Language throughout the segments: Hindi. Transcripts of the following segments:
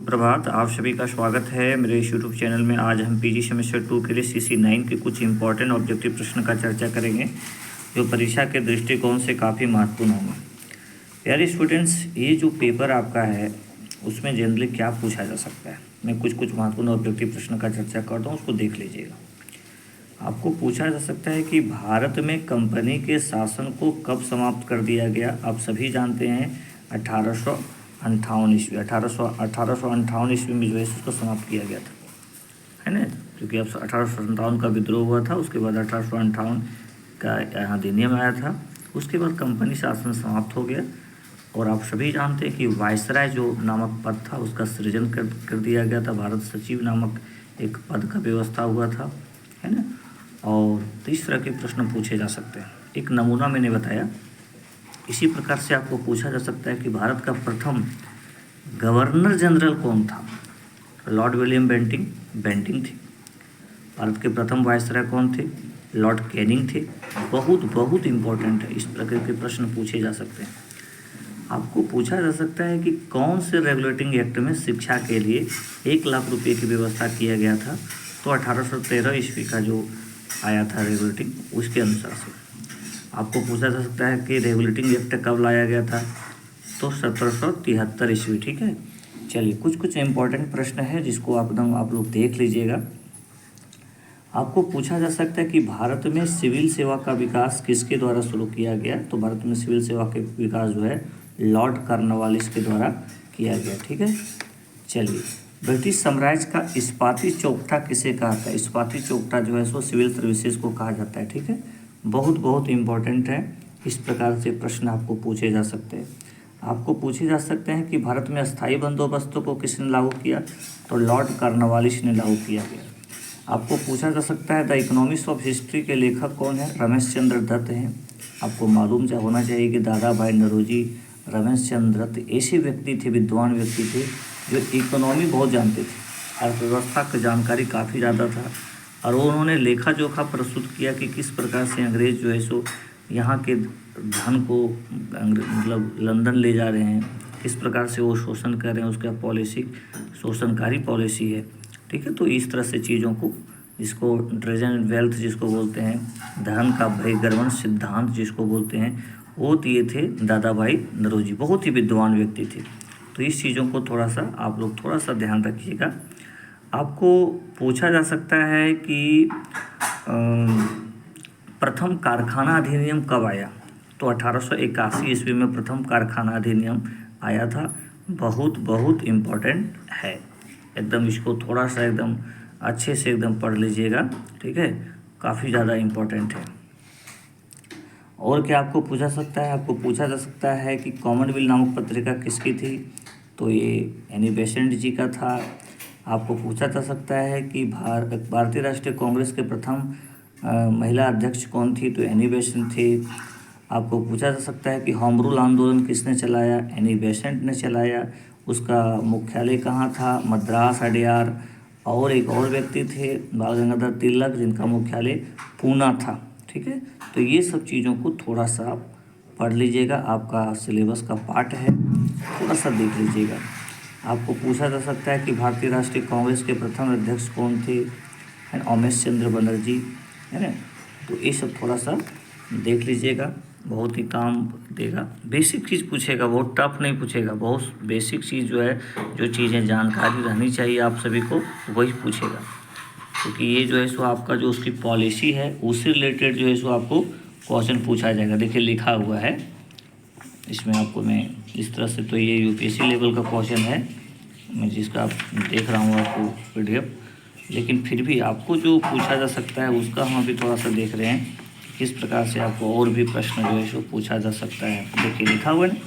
सुप्रभात, आप सभी का स्वागत है मेरे इस यूट्यूब चैनल में। आज हम पीजी सेमेस्टर 2 के लिए CC9 के कुछ इंपॉर्टेंट ऑब्जेक्टिव प्रश्न का चर्चा करेंगे जो परीक्षा के दृष्टिकोण से काफ़ी महत्वपूर्ण होंगे। प्यारे स्टूडेंट्स, ये जो पेपर आपका है उसमें जनरली क्या पूछा जा सकता है, मैं कुछ महत्वपूर्ण ऑब्जेक्टिव प्रश्न का चर्चा करता हूँ, उसको देख लीजिएगा। आपको पूछा जा सकता है कि भारत में कंपनी के शासन को कब समाप्त कर दिया गया। आप सभी जानते हैं 1858 ईस्वी 1858 ईस्वी में जो है इसको समाप्त किया गया था, है ना। क्योंकि अब 1857 का विद्रोह हुआ था, उसके बाद 1858 का यहाँ अधिनियम आया था, उसके बाद कंपनी शासन समाप्त हो गया। और आप सभी जानते हैं कि वायसराय जो नामक पद था उसका सृजन कर दिया गया था। भारत सचिव नामक एक पद का व्यवस्था हुआ था, है ना। और तो इस तरह के प्रश्न पूछे जा सकते हैं। एक नमूना मैंने बताया, इसी प्रकार से आपको पूछा जा सकता है कि भारत का प्रथम गवर्नर जनरल कौन था। लॉर्ड विलियम बेंटिंग थे। भारत के प्रथम वायसराय कौन थे, लॉर्ड कैनिंग थे। बहुत इंपॉर्टेंट है, इस प्रकार के प्रश्न पूछे जा सकते हैं। आपको पूछा जा सकता है कि कौन से रेगुलेटिंग एक्ट में शिक्षा के लिए 1 लाख रुपये की व्यवस्था किया गया था। तो 1813 ईस्वी का जो आया था रेगुलेटिंग, उसके अनुसार से। आपको पूछा जा सकता है कि रेगुलेटिंग एक्ट कब लाया गया था, तो 1773 ईस्वी। ठीक है, चलिए कुछ इंपॉर्टेंट प्रश्न है जिसको आप लोग देख लीजिएगा। आपको पूछा जा सकता है कि भारत में सिविल सेवा का विकास किसके द्वारा शुरू किया गया। तो भारत में सिविल सेवा के विकास जो है लॉर्ड कॉर्नवालिस के द्वारा किया गया। ठीक है, चलिए ब्रिटिश साम्राज्य का इस्पाती चौकठा किसे कहा था। इस्पाती चौकठा जो है सो सिविल सर्विसेज को कहा जाता है। ठीक है, बहुत इंपॉर्टेंट है। इस प्रकार से प्रश्न आपको पूछे जा सकते हैं। आपको पूछे जा सकते हैं कि भारत में अस्थाई बंदोबस्त को किसने लागू किया। तो लॉर्ड कॉर्नवालिस ने लागू किया गया। आपको पूछा जा सकता है द इकोनॉमिक्स ऑफ हिस्ट्री के लेखक कौन है। रमेश चंद्र दत्त हैं। आपको मालूम होना चाहिए कि दादा भाई नौरोजी, रमेश चंद्र दत्त ऐसे व्यक्ति थे, विद्वान व्यक्ति थे जो इकोनॉमी बहुत जानते थे, अर्थव्यवस्था की जानकारी काफ़ी ज़्यादा था। और उन्होंने लेखा जोखा प्रस्तुत किया कि किस प्रकार से अंग्रेज़ जो है सो यहाँ के धन को मतलब लंदन ले जा रहे हैं, किस प्रकार से वो शोषण कर रहे हैं, उसका पॉलिसी शोषणकारी पॉलिसी है। ठीक है, तो इस तरह से चीज़ों को, जिसको ट्रेजर एंड वेल्थ जिसको बोलते हैं, धन का बहिर्गमन सिद्धांत जिसको बोलते हैं, वो दिए थे दादा भाई नौरोजी। बहुत ही विद्वान व्यक्ति थे। तो इस चीज़ों को थोड़ा सा आप लोग थोड़ा सा ध्यान रखिएगा। आपको पूछा जा सकता है कि प्रथम कारखाना अधिनियम कब आया। तो 1881 ईस्वी में प्रथम कारखाना अधिनियम आया था। बहुत इम्पोर्टेंट है एकदम, इसको थोड़ा सा एकदम अच्छे से एकदम पढ़ लीजिएगा। ठीक है, काफ़ी ज़्यादा इम्पोर्टेंट है। और क्या आपको पूछा सकता है, आपको पूछा जा सकता है कि कॉमनवेल्थ नामक पत्रिका किसकी थी। तो ये एनी बेसेंट जी का था। आपको पूछा जा सकता है कि भारतीय राष्ट्रीय कांग्रेस के प्रथम महिला अध्यक्ष कौन थी। तो एनी बेसेंट थी। आपको पूछा जा सकता है कि होम रूल आंदोलन किसने चलाया। एनी बेसेंट ने चलाया। उसका मुख्यालय कहाँ था, मद्रास, अडयार। और एक और व्यक्ति थे बाल गंगाधर तिलक, जिनका मुख्यालय पूना था। ठीक है, तो ये सब चीज़ों को थोड़ा सा आप पढ़ लीजिएगा, आपका सिलेबस का पार्ट है, थोड़ा सा देख लीजिएगा। आपको पूछा जा सकता है कि भारतीय राष्ट्रीय कांग्रेस के प्रथम अध्यक्ष कौन थे, है उमेश चंद्र बनर्जी, है ना। तो ये सब थोड़ा सा देख लीजिएगा, बहुत ही काम देगा। बेसिक चीज़ पूछेगा, बहुत टफ नहीं पूछेगा, बहुत बेसिक चीज़ जो है, जो चीज़ें जानकारी रहनी चाहिए आप सभी को, वही पूछेगा। क्योंकि ये जो है सो आपका जो उसकी पॉलिसी है उससे रिलेटेड जो है सो आपको क्वेश्चन पूछा जाएगा। देखिए लिखा हुआ है इसमें, आपको मैं इस तरह से, तो ये यूपीएससी लेवल का क्वेश्चन है, मैं जिसका आप देख रहा हूँ आपको पीडीएफ। लेकिन फिर भी आपको जो पूछा जा सकता है उसका हम अभी थोड़ा सा देख रहे हैं किस प्रकार से आपको और भी प्रश्न जो है सो पूछा जा सकता है। देखिए लिखा हुआ है ना,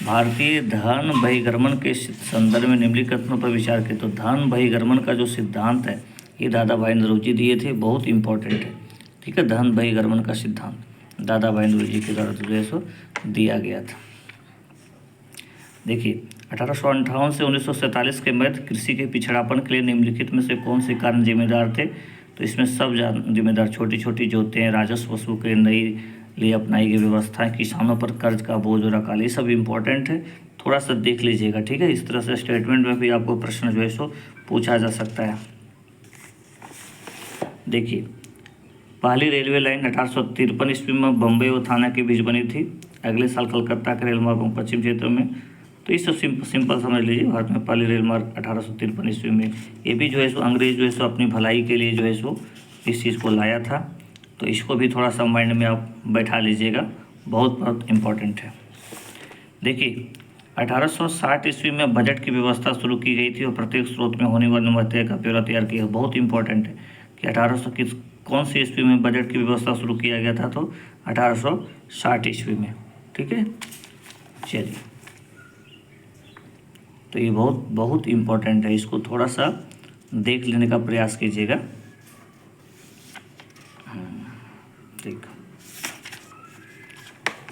भारतीय धन बहिर्गमन के संदर्भ में निम्नलिखित कथनों पर विचार करें। तो धन बहिर्गमन का जो सिद्धांत है ये दादा भाई नौरोजी दिए थे, बहुत इंपॉर्टेंट है। ठीक है, धन बहिर्गमन का सिद्धांत दादा भाई नौरोजी के द्वारा जो है सो दिया गया था। देखिए 1858 से 1947 के मध्य कृषि के पिछड़ापन के लिए निम्नलिखित में से कौन से कारण जिम्मेदार थे। तो इसमें सब जिम्मेदार छोटी छोटी जो होते हैं, राजस्व वसूल के नई लिए अपनाई गई व्यवस्था, किसानों पर कर्ज का बोझ और अकाल, ये सब इम्पोर्टेंट है, थोड़ा सा देख लीजिएगा, ठीक है। इस तरह से स्टेटमेंट में भी आपको प्रश्न जो है सो पूछा जा सकता है। देखिए, पहली रेलवे लाइन 1853 ईस्वी में बम्बई और थाना के बीच बनी थी। अगले साल कलकत्ता के रेल मार्गों पश्चिम क्षेत्र में। तो इस सिंपल समझ लीजिए, भारत में पहली रेल मार्ग 1853 ईस्वी में। ये भी जो है सो अंग्रेज जो है सो अपनी भलाई के लिए जो है सो इस चीज़ को लाया था। तो इसको भी थोड़ा सा माइंड में आप बैठा लीजिएगा, बहुत बहुत इम्पोर्टेंट है। देखिए, 1860 ईस्वी में बजट की व्यवस्था शुरू की गई थी और प्रत्येक स्रोत में होने वाले महत्व का ब्यौरा तैयार किया। बहुत इंपॉर्टेंट है कि 1800 कौन सी ईस्वी में बजट की व्यवस्था शुरू किया गया था, तो 1860 ईस्वी में, ठीक है। चलिए, तो ये बहुत बहुत इम्पोर्टेंट है, इसको थोड़ा सा देख लेने का प्रयास कीजिएगा। ठीक,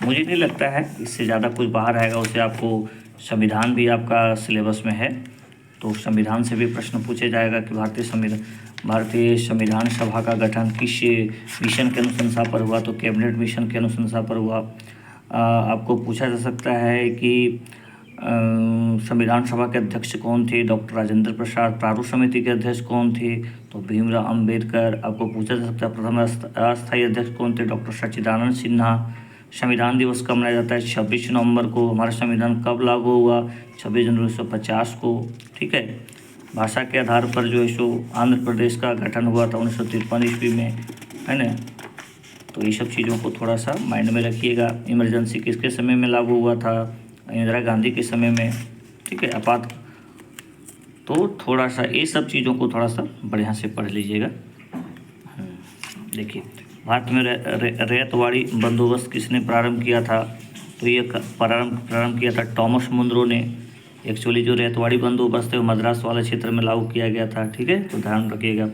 मुझे नहीं लगता है इससे ज़्यादा कुछ बाहर आएगा। उससे आपको संविधान भी आपका सिलेबस में है, तो संविधान से भी प्रश्न पूछे जाएगा कि भारतीय संविधान सभा का गठन किस मिशन के अनुशंसा पर हुआ, तो कैबिनेट मिशन के अनुशंसा पर हुआ। आपको पूछा जा सकता है कि संविधान सभा के अध्यक्ष कौन थे, डॉक्टर राजेंद्र प्रसाद। प्रारूप समिति के अध्यक्ष कौन थे, तो भीमराव अंबेडकर। आपको पूछा जा सकता है प्रथम अस्थायी अध्यक्ष कौन थे, डॉक्टर सच्चिदानंद सिन्हा। संविधान दिवस कब मनाया जाता है, 26 नवंबर को। हमारा संविधान कब लागू हुआ, 26 जनवरी 1950 को, ठीक है। भाषा के आधार पर जो है सो आंध्र प्रदेश का गठन हुआ था 1953 ईस्वी में, है ना। तो ये सब चीज़ों को थोड़ा सा माइंड में रखिएगा। इमरजेंसी किसके समय में लागू हुआ था, इंदिरा गांधी के समय में, ठीक है। आपात, तो थोड़ा सा ये सब चीज़ों को थोड़ा सा बढ़िया से पढ़ लीजिएगा। देखिए, भारत में रैयतवाड़ी बंदोबस्त किसने प्रारंभ किया था, तो ये प्रारंभ किया था टॉमस मुनरो ने। एक्चुअली जो रैयतवाड़ी बंदोबस्त है वो मद्रास वाले क्षेत्र में लागू किया गया था, ठीक है, तो ध्यान रखिएगा।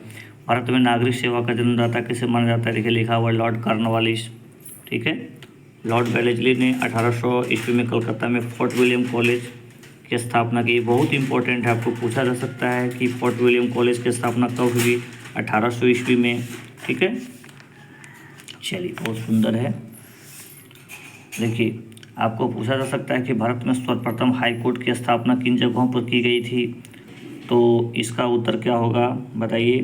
भारत में नागरिक सेवा का जन्मदाता किसे माना जाता है, देखिए लिखा हुआ लॉर्ड कॉर्नवालिस, ठीक है। लॉर्ड वेलेस्ली ने 1800 ईस्वी में कलकत्ता में फोर्ट विलियम कॉलेज की स्थापना की। बहुत इंपॉर्टेंट है, आपको पूछा जा सकता है कि फोर्ट विलियम कॉलेज की स्थापना कब हुई, 1800 ईस्वी में, ठीक है। चलिए, बहुत सुंदर है। देखिए, आपको पूछा जा सकता है कि भारत में सर्वप्रथम हाई कोर्ट की स्थापना किन जगहों पर की गई थी, तो इसका उत्तर क्या होगा बताइए।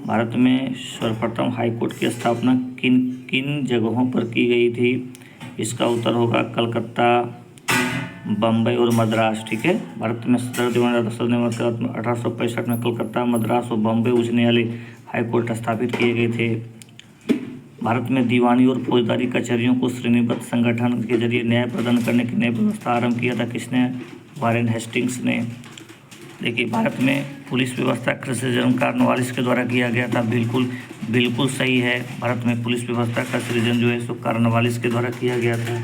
भारत में सर्वप्रथम हाई कोर्ट की स्थापना किन किन जगहों पर की गई थी, इसका उत्तर होगा कलकत्ता, बम्बई और मद्रास, ठीक है। भारत में सदर दीवान 1865 में कलकत्ता, मद्रास और बम्बई उच्च न्यायालय हाई कोर्ट स्थापित किए गए थे। भारत में दीवानी और फौजदारी कचहरियों को श्रेणीबद्ध संगठन के जरिए न्याय प्रदान करने की नई व्यवस्था आरंभ किया था किसने, वारेन हेस्टिंग्स ने। देखिए, भारत में पुलिस व्यवस्था का सृजन कॉर्नवालिस के द्वारा किया गया था। बिल्कुल सही है, भारत में पुलिस व्यवस्था का सृजन जो है सो कॉर्नवालिस के द्वारा किया गया था।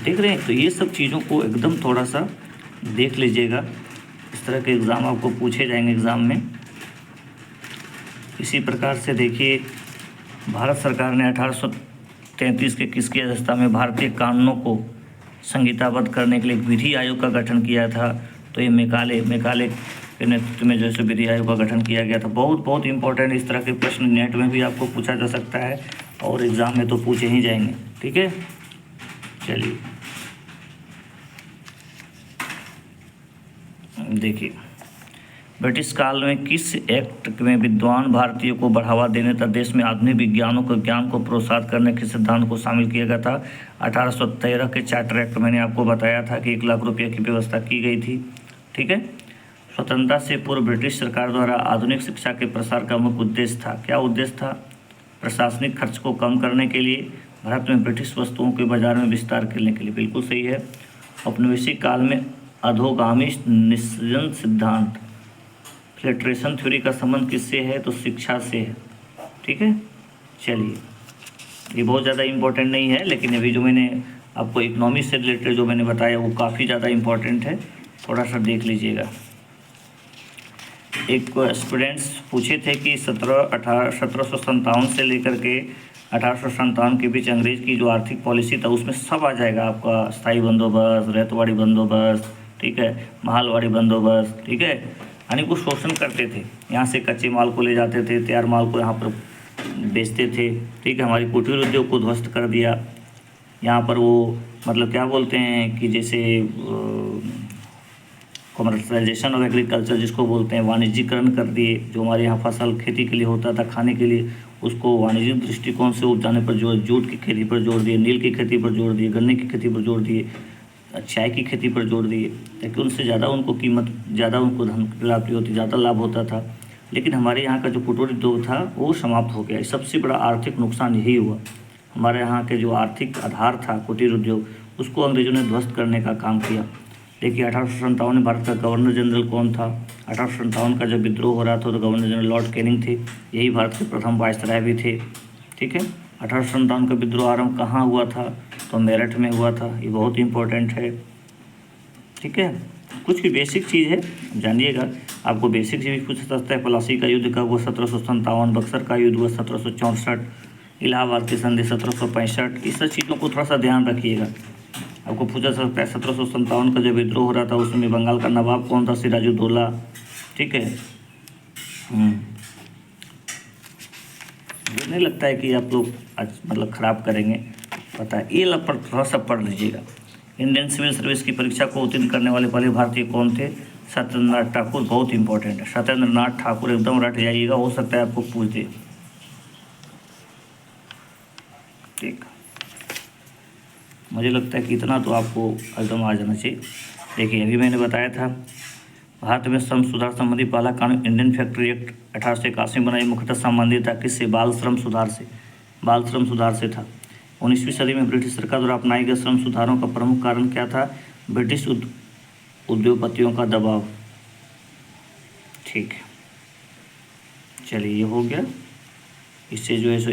देख रहे हैं, तो ये सब चीज़ों को एकदम थोड़ा सा देख लीजिएगा। इस तरह के एग्ज़ाम आपको पूछे जाएंगे एग्ज़ाम में। इसी प्रकार से देखिए, भारत सरकार ने 1833 के किसकी अध्यक्षता में भारतीय कानूनों को संहिताबद्ध करने के लिए विधि आयोग का गठन किया था, तो ये मेकाले के नेतृत्व में जैसे विधि आयोग का गठन किया गया था। बहुत बहुत इंपॉर्टेंट, इस तरह के प्रश्न नेट में भी आपको पूछा जा सकता है और एग्ज़ाम में तो पूछे ही जाएंगे, ठीक है। चलिए, देखिए, ब्रिटिश काल में किस एक्ट में विद्वान भारतीयों को बढ़ावा देने तथा देश में आधुनिक विज्ञानों को ज्ञान को प्रोत्साहित करने के सिद्धांत को शामिल किया गया था। 1813 के चार्टर एक्ट, मैंने आपको बताया था कि 1 लाख रुपये की व्यवस्था की गई थी, ठीक है। स्वतंत्रता से पूर्व ब्रिटिश सरकार द्वारा आधुनिक शिक्षा के प्रसार का मुख्य उद्देश्य था, क्या उद्देश्य था, प्रशासनिक खर्च को कम करने के लिए, भारत में ब्रिटिश वस्तुओं के बाजार में विस्तार करने के लिए। बिल्कुल सही है। औपनिवेशिक काल में अधोगामी निस्सृजन सिद्धांत, फिल्ट्रेशन थ्योरी का संबंध किससे है, तो शिक्षा से है, ठीक है। चलिए, ये बहुत ज़्यादा इम्पोर्टेंट नहीं है, लेकिन अभी जो मैंने आपको इकोनॉमी से रिलेटेड जो मैंने बताया वो काफ़ी ज़्यादा इम्पोर्टेंट है, थोड़ा सा देख लीजिएगा। एक स्टूडेंट्स पूछे थे कि 1757 से लेकर के 1857 के बीच अंग्रेज की जो आर्थिक पॉलिसी था उसमें सब आ जाएगा आपका, स्थायी बंदोबस्त, रैयतवाड़ी बंदोबस्त, ठीक है, मालवाड़ी बंदोबस्त, ठीक है। यानी वो शोषण करते थे, यहाँ से कच्चे माल को ले जाते थे, तैयार माल को यहाँ पर बेचते थे, ठीक है। हमारी कुटीर उद्योग को ध्वस्त कर दिया, यहाँ पर वो मतलब क्या बोलते हैं कि जैसे कमर्शलाइजेशन ऑफ एग्रीकल्चर जिसको बोलते हैं, वाणिज्यीकरण कर दिए। जो हमारे यहाँ फसल खेती के लिए होता था खाने के लिए, उसको वाणिज्यिक दृष्टिकोण से उपजाने पर जोर, जूट की खेती पर जोर दिए, नील की खेती पर जोर दिए, गन्ने की खेती पर जोर दिए, चाय की खेती पर जोर दिए, ताकि उनसे ज़्यादा उनको कीमत, ज़्यादा उनको धन की प्राप्ति होती, ज़्यादा लाभ होता था। लेकिन हमारे यहाँ का जो कुटीर उद्योग था वो समाप्त हो गया। सबसे बड़ा आर्थिक नुकसान यही हुआ। हमारे यहाँ के जो आर्थिक आधार था कुटीर उद्योग, उसको अंग्रेजों ने ध्वस्त करने का काम किया। देखिए 1857 में भारत का गवर्नर जनरल कौन था? 1857 का जब विद्रोह हो रहा था तो गवर्नर जनरल लॉर्ड कैनिंग थे। यही भारत के प्रथम वायसराय भी थे। ठीक है, 1857 का विद्रोह आरंभ कहाँ हुआ था? तो मेरठ में हुआ था। ये बहुत इंपॉर्टेंट है। ठीक है, कुछ भी बेसिक चीज़ है, जानिएगा। आपको बेसिक से भी पूछ सकता है। प्लासी का युद्ध कब हुआ? 1757। बक्सर का युद्ध हुआ 1764। इलाहाबाद की संधि 1765। इस सब चीज़ों को थोड़ा सा ध्यान रखिएगा। आपको पूछा सकता है 1757 का जब विद्रोह हो रहा था उसमें बंगाल का नवाब कौन था? सिराजुद्दौला। ठीक है, मुझे नहीं लगता है कि आप लोग आज मतलब ख़राब करेंगे, पता है। ये पर थोड़ा सा पढ़ लीजिएगा। इंडियन सिविल सर्विस की परीक्षा को उत्तीर्ण करने वाले पहले भारतीय कौन थे? सत्येंद्रनाथ ठाकुर। बहुत इंपॉर्टेंट है, सत्येंद्रनाथ ठाकुर, एकदम रट जाइएगा, हो सकता है आपको पूछ दे। ठीक, मुझे लगता है कि इतना तो आपको एकदम आ जाना चाहिए। देखिए अभी मैंने बताया था भारत में श्रम सुधार संबंधी पहला कानून इंडियन फैक्ट्री एक्ट 1881 बनाई, मुख्यतः संबंधित था किससे? बाल श्रम सुधार से। बाल श्रम सुधार से था। 19वीं सदी में ब्रिटिश सरकार द्वारा अपनाए गए श्रम सुधारों का प्रमुख कारण क्या था? ब्रिटिश उद्योगपतियों का दबाव। ठीक है, चलिए ये हो गया। इससे जो है सो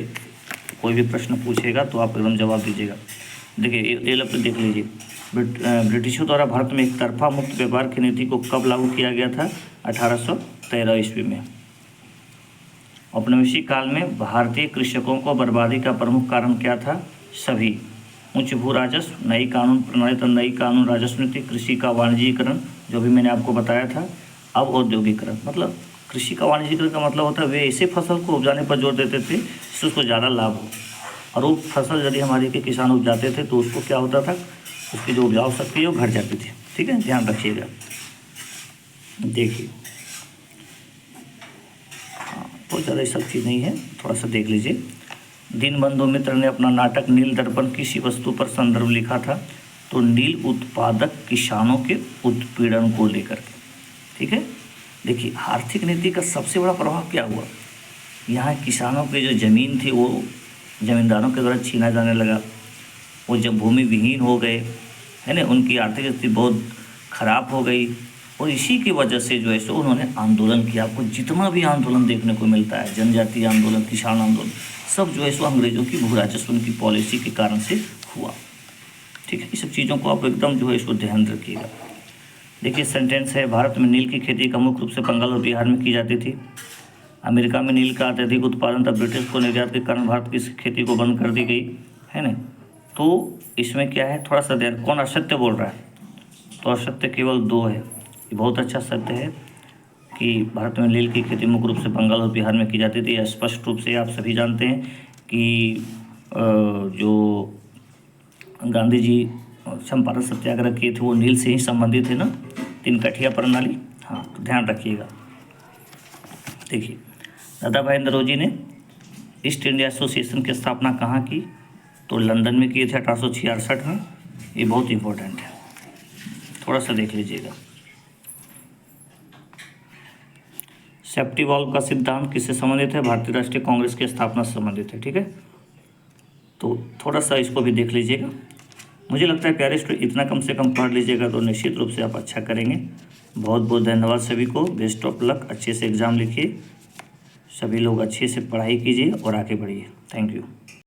कोई भी प्रश्न पूछेगा तो आप एकदम जवाब दीजिएगा। देखिए ये लफ्ज़ देख लीजिए। ब्रिटिशों द्वारा भारत में एक तरफा मुक्त व्यापार की नीति को कब लागू किया गया था? 1813 ईस्वी में। औपनिवेशिक काल में भारतीय कृषकों को बर्बादी का प्रमुख कारण क्या था? सभी उच्च भू राजस्व, नई कानून प्रणाली, तो नई कानून राजस्व नीति, कृषि का वाणिज्यीकरण जो भी मैंने आपको बताया था। अब औद्योगिकरण, मतलब कृषि का वाणिज्यीकरण का मतलब होता है वे ऐसे फसल को उपजाने पर जोर देते थे जिससे उसको ज़्यादा लाभ हो। और वो फसल यदि हमारे के किसान उपजाते थे तो उसको क्या होता था? उसकी जो उपजाऊ शक्ति है वो घट जाती थी। ठीक है, ध्यान रखिएगा। देखिए हाँ, बहुत ज़्यादा ये सब चीज़ नहीं है, थोड़ा सा देख लीजिए। दीनबंधु मित्र ने अपना नाटक नील दर्पण किसी वस्तु पर संदर्भ लिखा था? तो नील उत्पादक किसानों के उत्पीड़न को लेकर के। ठीक है, देखिए आर्थिक नीति का सबसे बड़ा प्रभाव क्या हुआ? यहाँ किसानों की जो ज़मीन थी वो जमींदारों के द्वारा छीना जाने लगा। वो जब भूमि विहीन हो गए, है ना, उनकी आर्थिक स्थिति बहुत ख़राब हो गई। और इसी की वजह से जो है सो उन्होंने आंदोलन किया। आपको जितना भी आंदोलन देखने को मिलता है, जनजातीय आंदोलन, किसान आंदोलन, सब जो है सो अंग्रेज़ों की भू राजस्व की पॉलिसी के कारण से हुआ। ठीक है, ये सब चीज़ों को आप एकदम जो है इसको ध्यान रखिएगा। देखिए सेंटेंस है, भारत में नील की खेती का मुख्य रूप से बंगाल और बिहार में की जाती थी। अमेरिका में नील का अत्यधिक उत्पादन था, ब्रिटिश को निर्यात के कारण भारत की खेती को बंद कर दी गई, है ना। तो इसमें क्या है, थोड़ा सा ध्यान, कौन असत्य बोल रहा है? तो असत्य केवल 2 है। ये बहुत अच्छा सत्य है कि भारत में नील की खेती मुख्य रूप से बंगाल और बिहार में की जाती थी। स्पष्ट रूप से आप सभी जानते हैं कि जो गांधी जी चंपारण सत्याग्रह किए थे वो नील से ही संबंधित है ना, 3 कठिया प्रणाली। हाँ, तो ध्यान रखिएगा। देखिए दादा भाई नौरोजी ने ईस्ट इंडिया एसोसिएशन की स्थापना कहाँ की? तो लंदन में किए थे 1866 में। ये बहुत इंपॉर्टेंट है, थोड़ा सा देख लीजिएगा। सेफ्टी वॉल्व का सिद्धांत किससे संबंधित है? भारतीय राष्ट्रीय कांग्रेस की स्थापना से संबंधित है। ठीक है, तो थोड़ा सा इसको भी देख लीजिएगा। मुझे लगता है प्यारे स्टूडेंट इतना कम से कम पढ़ लीजिएगा तो निश्चित रूप से आप अच्छा करेंगे। बहुत बहुत धन्यवाद सभी को। बेस्ट ऑफ लक, अच्छे से एग्ज़ाम लिखिए, सभी लोग अच्छे से पढ़ाई कीजिए और आगे बढ़िए। Thank you.